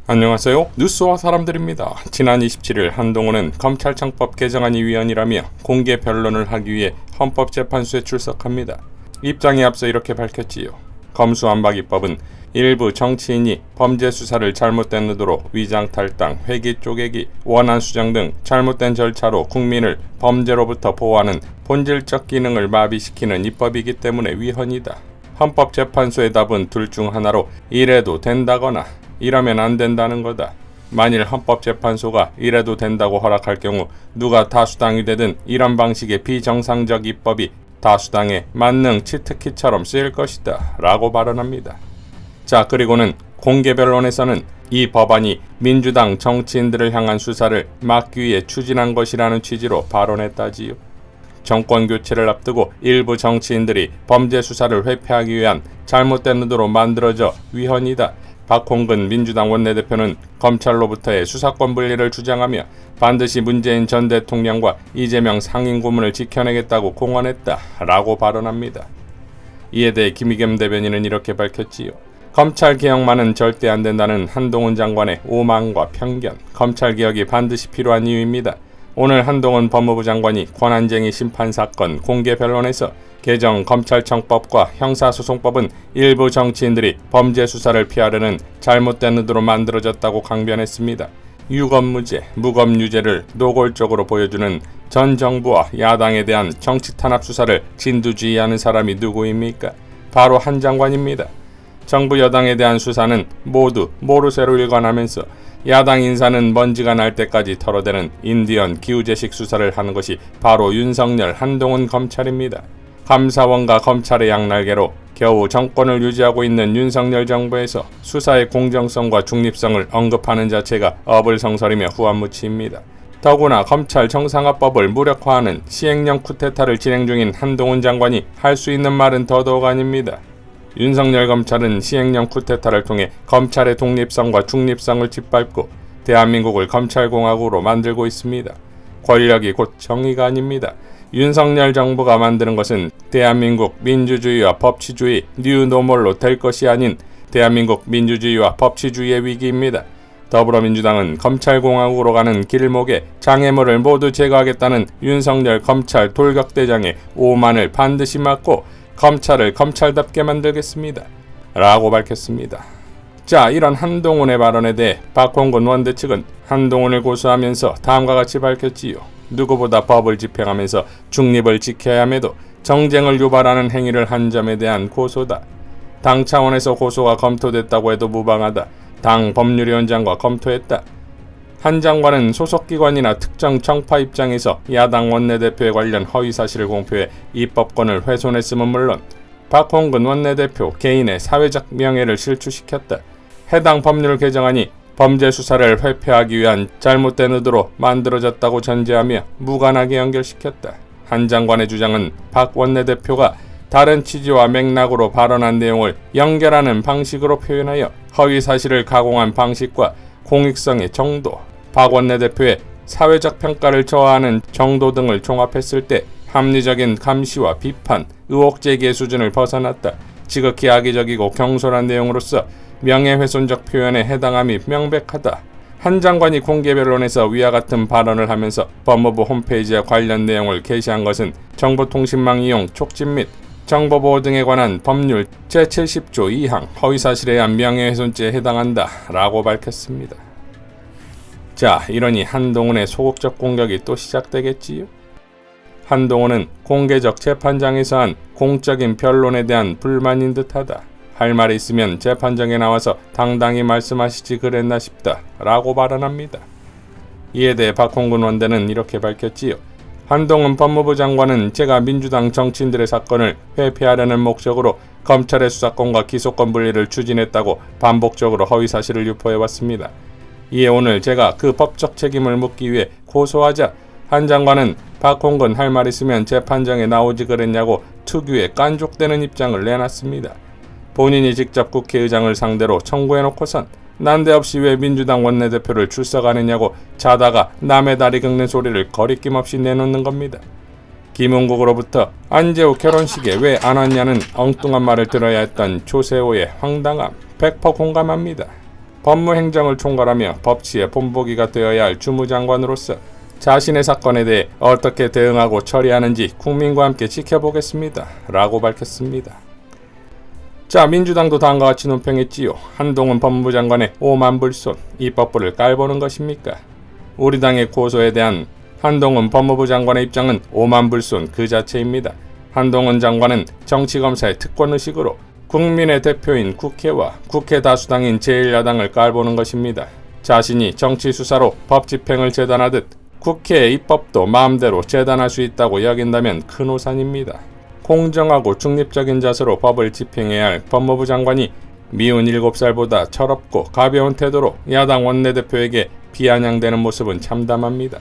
안녕하세요. 뉴스와 사람들입니다. 지난 27일 한동훈은 검찰청법 개정안이 위헌이라며 공개 변론을 하기 위해 헌법재판소에 출석합니다. 입장에 앞서 이렇게 밝혔지요. 검수완박입법은 일부 정치인이 범죄 수사를 잘못된 의도로 위장 탈당, 회기 쪼개기, 원한 수정 등 잘못된 절차로 국민을 범죄로부터 보호하는 본질적 기능을 마비시키는 입법이기 때문에 위헌이다. 헌법재판소의 답은 둘 중 하나로 이래도 된다거나 이러면 안 된다는 거다. 만일 헌법재판소가 이래도 된다고 허락할 경우 누가 다수당이 되든 이런 방식의 비정상적 입법이 다수당의 만능 치트키처럼 쓰일 것이다 라고 발언합니다. 자, 그리고는 공개 변론에서는 이 법안이 민주당 정치인들을 향한 수사를 막기 위해 추진한 것이라는 취지로 발언했다지요. 정권 교체를 앞두고 일부 정치인들이 범죄 수사를 회피하기 위한 잘못된 의도로 만들어져 위헌이다. 박홍근 민주당 원내대표는 검찰로부터의 수사권 분리를 주장하며 반드시 문재인 전 대통령과 이재명 상임고문을 지켜내겠다고 공언했다 라고 발언합니다. 이에 대해 김의겸 대변인은 이렇게 밝혔지요. 검찰개혁만은 절대 안 된다는 한동훈 장관의 오만과 편견, 검찰개혁이 반드시 필요한 이유입니다. 오늘 한동훈 법무부 장관이 권한쟁의 심판사건 공개 변론에서 개정 검찰청법과 형사소송법은 일부 정치인들이 범죄 수사를 피하려는 잘못된 의도로 만들어졌다고 강변했습니다. 유검무죄, 무검유죄를 노골적으로 보여주는 전 정부와 야당에 대한 정치 탄압 수사를 진두지휘하는 사람이 누구입니까? 바로 한 장관입니다. 정부 여당에 대한 수사는 모두 모르쇠로 일관하면서 야당 인사는 먼지가 날 때까지 털어대는 인디언 기우제식 수사를 하는 것이 바로 윤석열 한동훈 검찰입니다. 감사원과 검찰의 양날개로 겨우 정권을 유지하고 있는 윤석열 정부에서 수사의 공정성과 중립성을 언급하는 자체가 어불성설이며 후한무치입니다. 더구나 검찰 정상화법을 무력화하는 시행령 쿠데타를 진행 중인 한동훈 장관이 할 수 있는 말은 더더욱 아닙니다. 윤석열 검찰은 시행령 쿠데타를 통해 검찰의 독립성과 중립성을 짓밟고 대한민국을 검찰공화국으로 만들고 있습니다. 권력이 곧 정의가 아닙니다. 윤석열 정부가 만드는 것은 대한민국 민주주의와 법치주의 뉴노멀로 될 것이 아닌 대한민국 민주주의와 법치주의의 위기입니다. 더불어민주당은 검찰공화국으로 가는 길목에 장애물을 모두 제거하겠다는 윤석열 검찰 돌격대장의 오만을 반드시 막고 검찰을 검찰답게 만들겠습니다 라고 밝혔습니다. 자, 이런 한동훈의 발언에 대해 박홍근 원내 측은 한동훈을 고소하면서 다음과 같이 밝혔지요. 누구보다 법을 집행하면서 중립을 지켜야 함에도 정쟁을 유발하는 행위를 한 점에 대한 고소다. 당 차원에서 고소가 검토됐다고 해도 무방하다. 당 법률위원장과 검토했다. 한 장관은 소속기관이나 특정 정파 입장에서 야당 원내대표에 관련 허위사실을 공표해 입법권을 훼손했음은 물론 박홍근 원내대표 개인의 사회적 명예를 실추시켰다. 해당 법률 개정안이 범죄 수사를 회피하기 위한 잘못된 의도로 만들어졌다고 전제하며 무관하게 연결시켰다. 한 장관의 주장은 박 원내대표가 다른 취지와 맥락으로 발언한 내용을 연결하는 방식으로 표현하여 허위사실을 가공한 방식과 공익성의 정도, 박 원내대표의 사회적 평가를 저하하는 정도 등을 종합했을 때 합리적인 감시와 비판, 의혹 제기의 수준을 벗어났다. 지극히 악의적이고 경솔한 내용으로서 명예훼손적 표현에 해당함이 명백하다. 한 장관이 공개 변론에서 위와 같은 발언을 하면서 법무부 홈페이지에 관련 내용을 게시한 것은 정보통신망 이용 촉진 및 정보보호 등에 관한 법률 제70조 2항 허위사실에 의한 명예훼손죄에 해당한다 라고 밝혔습니다. 자, 이러니 한동훈의 소극적 공격이 또 시작되겠지요? 한동훈은 공개적 재판장에서 한 공적인 변론에 대한 불만인 듯하다. 할 말이 있으면 재판정에 나와서 당당히 말씀하시지 그랬나 싶다 라고 발언합니다. 이에 대해 박홍근 원내는 이렇게 밝혔지요. 한동훈 법무부 장관은 제가 민주당 정치인들의 사건을 회피하려는 목적으로 검찰의 수사권과 기소권 분리를 추진했다고 반복적으로 허위사실을 유포해왔습니다. 이에 오늘 제가 그 법적 책임을 묻기 위해 고소하자 한 장관은 박홍근 할 말 있으면 재판정에 나오지 그랬냐고 특유의 깐족되는 입장을 내놨습니다. 본인이 직접 국회의장을 상대로 청구해놓고선 난데없이 왜 민주당 원내대표를 출석 안 했냐고 자다가 남의 다리 긁는 소리를 거리낌 없이 내놓는 겁니다. 김은국으로부터 안재우 결혼식에 왜 안 왔냐는 엉뚱한 말을 들어야 했던 조세호의 황당함 100% 공감합니다. 법무행정을 총괄하며 법치의 본보기가 되어야 할 주무장관으로서 자신의 사건에 대해 어떻게 대응하고 처리하는지 국민과 함께 지켜보겠습니다. 라고 밝혔습니다. 자, 민주당도 다음과 같이 논평했지요. 한동훈 법무장관의 오만불손, 입법부를 깔보는 것입니까? 우리 당의 고소에 대한 한동훈 법무부 장관의 입장은 오만불손 그 자체입니다. 한동훈 장관은 정치검사의 특권의식으로 국민의 대표인 국회와 국회 다수당인 제1야당을 깔보는 것입니다. 자신이 정치수사로 법집행을 재단하듯 국회의 입법도 마음대로 재단할 수 있다고 여긴다면 큰 오산입니다. 공정하고 중립적인 자세로 법을 집행해야 할 법무부 장관이 미운 7살보다 철없고 가벼운 태도로 야당 원내대표에게 비아냥대는 모습은 참담합니다.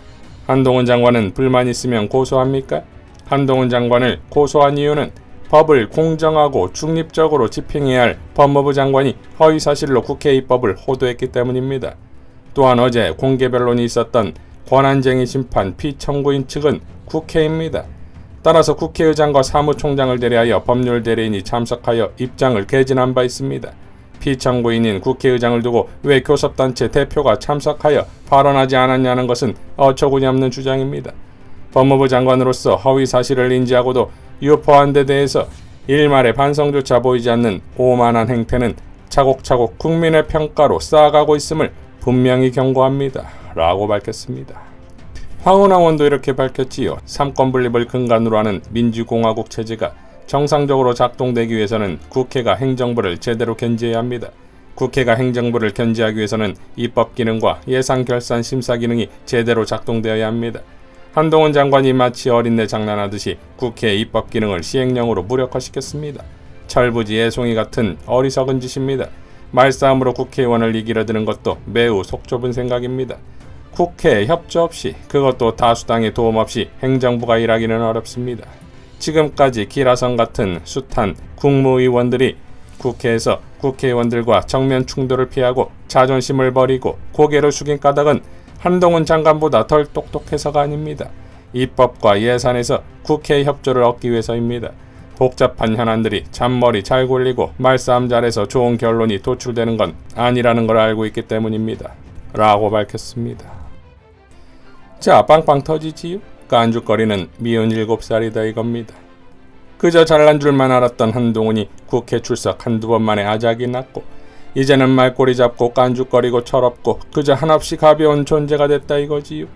한동훈 장관은 불만 있으면 고소합니까? 한동훈 장관을 고소한 이유는 법을 공정하고 중립적으로 집행해야 할 법무부 장관이 허위사실로 국회 입법을 호도했기 때문입니다. 또한 어제 공개 변론이 있었던 권한쟁의 심판 피청구인 측은 국회입니다. 따라서 국회의장과 사무총장을 대리하여 법률 대리인이 참석하여 입장을 개진한 바 있습니다. 피청구인인 국회의장을 두고 왜 교섭단체 대표가 참석하여 발언하지 않았냐는 것은 어처구니 없는 주장입니다. 법무부 장관으로서 허위사실을 인지하고도 유포한 데 대해서 일말의 반성조차 보이지 않는 오만한 행태는 차곡차곡 국민의 평가로 쌓아가고 있음을 분명히 경고합니다. 라고 밝혔습니다. 황운하원도 이렇게 밝혔지요. 삼권 분립을 근간으로 하는 민주공화국 체제가 정상적으로 작동되기 위해서는 국회가 행정부를 제대로 견제해야 합니다. 국회가 행정부를 견제하기 위해서는 입법 기능과 예산 결산 심사 기능이 제대로 작동되어야 합니다. 한동훈 장관이 마치 어린애 장난하듯이 국회의 입법 기능을 시행령으로 무력화시켰습니다. 철부지 애송이 같은 어리석은 짓입니다. 말싸움으로 국회의원을 이기려 드는 것도 매우 속 좁은 생각입니다. 국회에 협조 없이, 그것도 다수당의 도움 없이 행정부가 일하기는 어렵습니다. 지금까지 기라성 같은 숱한 국무위원들이 국회에서 국회의원들과 정면 충돌을 피하고 자존심을 버리고 고개를 숙인 까닭은 한동훈 장관보다 덜 똑똑해서가 아닙니다. 입법과 예산에서 국회의 협조를 얻기 위해서입니다. 복잡한 현안들이 잔머리 잘 굴리고 말싸움 잘해서 좋은 결론이 도출되는 건 아니라는 걸 알고 있기 때문입니다. 라고 밝혔습니다. 자, 빵빵 터지지요? 깐죽거리는 미운 7살이다 이겁니다. 그저 잘난 줄만 알았던 한동훈이 국회 출석 한두 번 만에 아작이 났고 이제는 말꼬리 잡고 깐죽거리고 철없고 그저 한없이 가벼운 존재가 됐다 이거지요.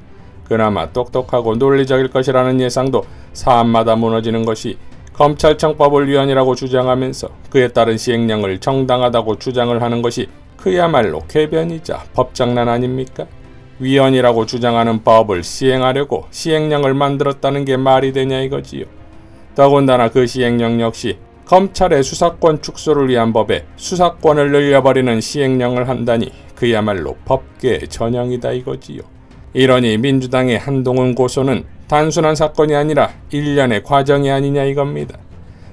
그나마 똑똑하고 논리적일 것이라는 예상도 사안마다 무너지는 것이 검찰청법을 위헌이라고 주장하면서 그에 따른 시행령을 정당하다고 주장을 하는 것이 그야말로 궤변이자 법장난 아닙니까? 위헌이라고 주장하는 법을 시행하려고 시행령을 만들었다는 게 말이 되냐 이거지요. 더군다나 그 시행령 역시 검찰의 수사권 축소를 위한 법에 수사권을 늘려버리는 시행령을 한다니 그야말로 법계의 전형이다 이거지요. 이러니 민주당의 한동훈 고소는 단순한 사건이 아니라 일련의 과정이 아니냐 이겁니다.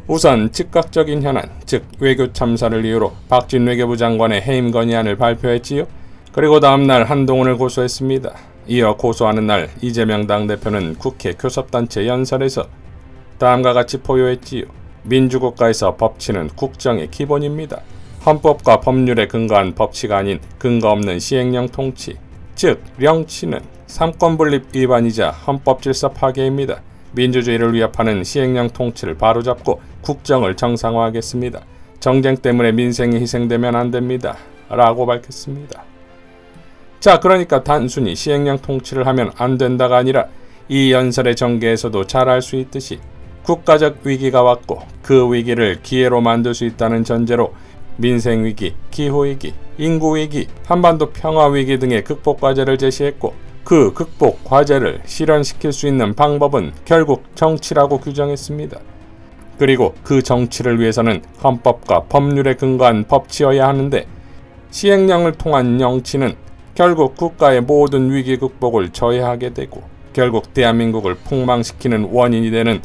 우선 즉각적인 현안, 즉 외교 참사를 이유로 박진 외교부 장관의 해임 건의안을 발표했지요. 그리고 다음날 한동훈을 고소했습니다. 이어 고소하는 날 이재명 당대표는 국회 교섭단체 연설에서 다음과 같이 포효했지요. 민주국가에서 법치는 국정의 기본입니다. 헌법과 법률에 근거한 법치가 아닌 근거 없는 시행령 통치, 즉 령치는 삼권분립 위반이자 헌법 질서 파괴입니다. 민주주의를 위협하는 시행령 통치를 바로잡고 국정을 정상화하겠습니다. 정쟁 때문에 민생이 희생되면 안 됩니다. 라고 밝혔습니다. 자, 그러니까 단순히 시행령 통치를 하면 안 된다가 아니라 이 연설의 전개에서도 잘 알 수 있듯이 국가적 위기가 왔고 그 위기를 기회로 만들 수 있다는 전제로 민생위기, 기후위기, 인구위기, 한반도 평화위기 등의 극복 과제를 제시했고 그 극복 과제를 실현시킬 수 있는 방법은 결국 정치라고 규정했습니다. 그리고 그 정치를 위해서는 헌법과 법률에 근거한 법치여야 하는데 시행령을 통한 영치는 결국 국가의 모든 위기 극복을 저해하게 되고 결국 대한민국을 폭망시키는 원인이 되는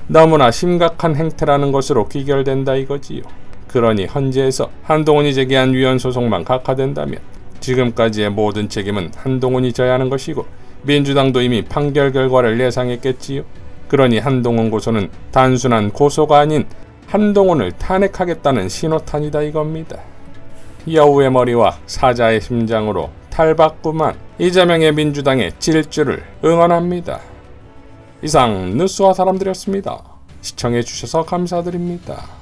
너무나 심각한 행태라는 것으로 귀결된다 이거지요. 그러니 헌재에서 한동훈이 제기한 위헌 소송만 각하된다면 지금까지의 모든 책임은 한동훈이 져야 하는 것이고 민주당도 이미 판결 결과를 예상했겠지요. 그러니 한동훈 고소는 단순한 고소가 아닌 한동훈을 탄핵하겠다는 신호탄이다 이겁니다. 여우의 머리와 사자의 심장으로 탈바꿈한 이재명의 민주당의 질주를 응원합니다. 이상 뉴스와 사람들이었습니다. 시청해주셔서 감사드립니다.